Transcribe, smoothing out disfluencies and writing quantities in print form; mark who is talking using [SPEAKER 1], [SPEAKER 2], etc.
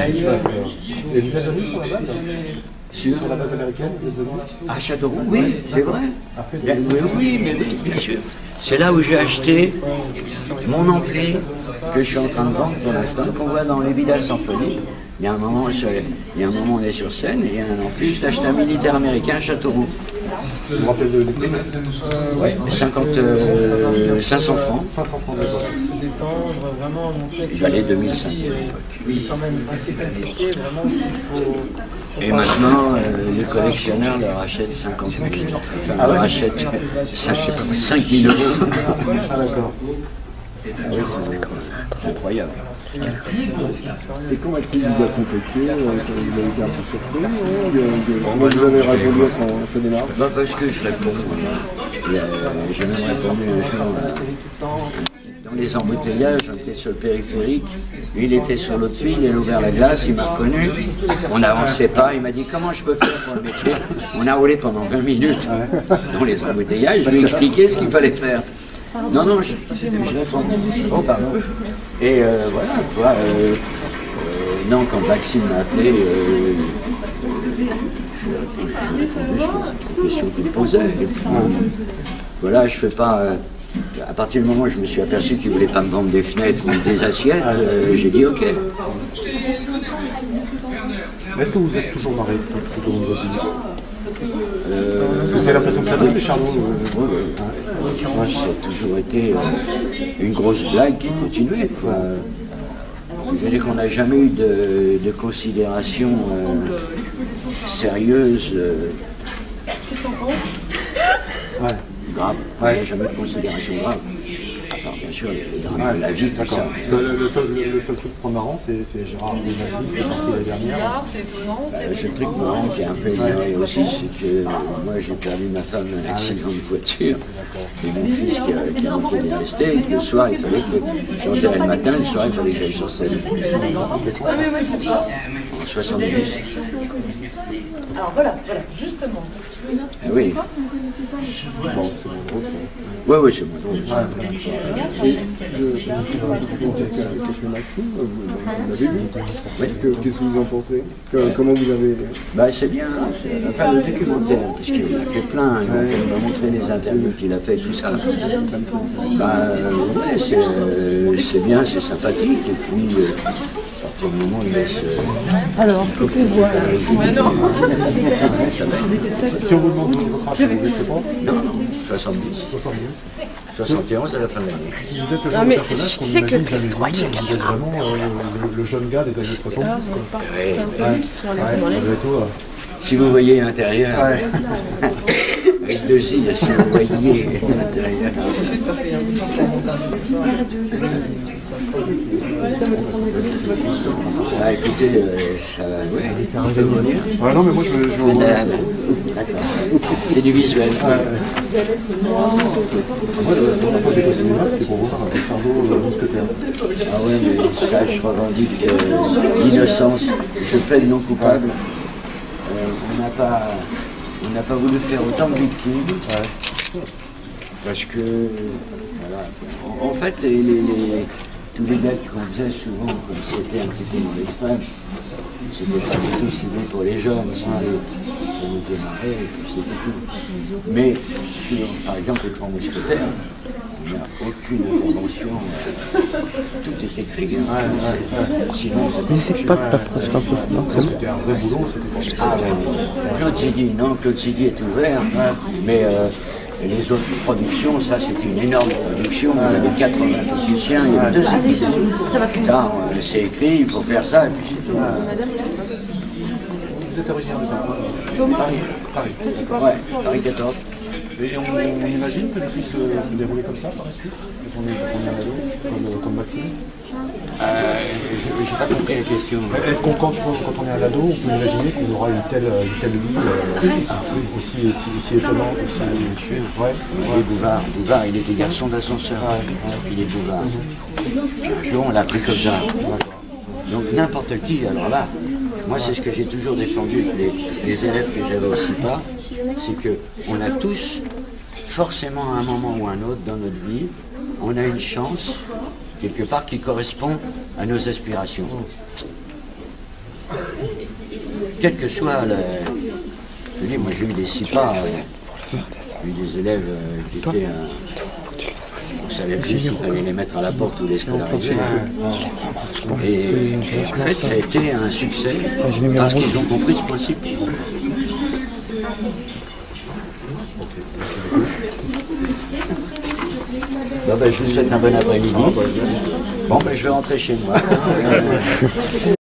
[SPEAKER 1] ailleurs. Et vous êtes venu sur la base sur la base américaine, vous êtes venu
[SPEAKER 2] À Châteauroux, oui, c'est vrai. Oui, mais oui, bien sûr. C'est là où j'ai acheté mon ampli que je suis en train de vendre pour l'instant, qu'on voit dans les Vidas Symphonie. Il y a un moment, on est sur scène et il y a un ampli. J'ai acheté un militaire américain à Châteauroux.
[SPEAKER 1] Vous vous rappelez du prix?
[SPEAKER 2] Oui, 500 francs.
[SPEAKER 1] 500 francs de
[SPEAKER 3] se détendre, vraiment montrer que
[SPEAKER 2] Il valait 2005 à l'époque.
[SPEAKER 3] c'est quand même assez compliqué, vraiment qu'il faut...
[SPEAKER 2] Et maintenant, les collectionneurs leur achètent 50 000. Enfin, leur achètent 5 000 euros.
[SPEAKER 1] Ah d'accord.
[SPEAKER 2] C'est incroyable.
[SPEAKER 1] Et quand Maxime vous a contacté, vous avez été un peu surpris, comment vous avez répondu à sa démarche?
[SPEAKER 2] Parce que je réponds. J'ai même répondu un jour dans les embouteillages, on était sur le périphérique, lui il était sur l'autre file, il a ouvert la glace, il m'a reconnu, on n'avançait pas, il m'a dit comment je peux faire pour le métier. On a roulé pendant 20 minutes dans les embouteillages, je lui ai expliqué ce qu'il fallait faire. Non, je réponds. Oh, pardon. Et voilà, quoi. Non, quand Maxime m'a appelé, j'ai répondu sur les questions qu'il me posait. Et puis, voilà, je fais pas. À partir du moment où je me suis aperçu qu'il ne voulait pas me vendre des fenêtres ou des assiettes, j'ai dit OK.
[SPEAKER 1] Est-ce que vous êtes toujours marié tout au long de votre vie? Parce que c'est l'impression que ça donne, les Charlots.
[SPEAKER 2] Moi, ça a toujours été une grosse blague qui continuait, quoi. Je veux dire qu'on n'a jamais eu de considération sérieuse.
[SPEAKER 4] Qu'est-ce que t'en penses?
[SPEAKER 2] Grave. Il n'y a jamais eu de considération grave. À part, bien sûr, les drames de la vie, tout ça.
[SPEAKER 1] Le seul truc marrant, c'est Gérard Benali qui est parti la dernière.
[SPEAKER 4] C'est bizarre, c'est étonnant.
[SPEAKER 2] Le seul truc marrant qui est un peu énervé aussi, c'est que moi j'ai perdu ma femme dans un accident de voiture et mon fils qui a manqué d'y rester et que le soir il fallait que j'enterrais le matin, le soir il fallait que j'aille sur scène.
[SPEAKER 4] Ah mais moi je sais pas.
[SPEAKER 2] En 70.
[SPEAKER 4] Alors voilà, justement.
[SPEAKER 2] Ah oui.
[SPEAKER 1] Bon, c'est moins drôle ça.
[SPEAKER 2] Oui, c'est moins drôle.
[SPEAKER 1] Et question Maxime, vous l'avez vu? Qu'est-ce que vous en pensez? Comment vous avez...
[SPEAKER 2] C'est bien, enfin le documentaire, parce qu'il a fait plein, il m'a montré les interviews qu'il a fait, tout ça. C'est bien, c'est sympathique, et puis à partir du moment où il laisse...
[SPEAKER 4] Alors, qu'est-ce qu'on voit? Ouais, non.
[SPEAKER 1] Si on vous demande votre âge, vous êtes pas?
[SPEAKER 2] Non, 70. 71 à la fin de l'année.
[SPEAKER 1] Vous êtes le genre de personnage qu'on imagine jamais vu, vous êtes vraiment le jeune gars des années 70.
[SPEAKER 2] Si vous voyez l'intérieur, avec deux i, si vous voyez l'intérieur. Écoutez, ça va, oui.
[SPEAKER 1] Non, mais moi je veux...
[SPEAKER 2] D'accord. C'est du visuel.
[SPEAKER 1] Moi, pour la fois des cinéma, c'était pour voir un Charlot mousquetaire.
[SPEAKER 2] Ah ouais, mais ça, je revendique l'innocence. Je plaide non coupable. On n'a pas voulu faire autant de victimes. Parce que, voilà. En fait, tous les gars qu'on faisait souvent, comme c'était un petit peu dans l'extrême, c'était pas du tout si bon pour les jeunes, c'était pour nous démarrer, et puis c'était tout. Mais sur, par exemple, les Trois Mousquetaires, il n'y a aucune intervention, tout est écrit. Sinon,
[SPEAKER 5] mais c'est pas de t'approcher un peu, non?
[SPEAKER 1] C'était un vrai boulot, c'était pas...
[SPEAKER 2] Claude Zidi, non, Claude Zidi est ouvert, mais les autres productions, ça c'était une énorme production, il y avait 80 techniciens, il y avait 2 équipes. Ça, c'est écrit, il faut faire ça, et puis c'est tout.
[SPEAKER 1] Vous êtes originaire de Paris? Paris.
[SPEAKER 2] Ouais, Paris 14.
[SPEAKER 1] Et on imagine que ça puisse se dérouler comme ça par la suite, quand on est à l'ado, comme Maxime?
[SPEAKER 2] J'ai pas compris la question.
[SPEAKER 1] Est-ce qu'on, quand on est à l'ado, on peut imaginer qu'on aura une telle vie aussi étonnante, aussi...
[SPEAKER 2] Ouais. Bouvard, il était garçon d'ascenseur. Il est Bouvard. Un jour, on l'a pris comme ça. Donc n'importe qui, alors là, moi c'est ce que j'ai toujours défendu avec les élèves que j'avais aussi pas, c'est qu'on a tous, forcément à un moment ou à un autre dans notre vie, on a une chance, quelque part, qui correspond à nos aspirations. quel que soit le... Je dis, moi j'ai eu des CIPA, j'ai eu des élèves qui étaient... on ne savait plus s'il fallait les mettre à la porte ou les scolariser. Et en fait, ça a été un succès parce qu'ils ont compris ce principe. Bon, ben, je vous souhaite un bon après-midi. Bon, ben, je vais rentrer chez moi.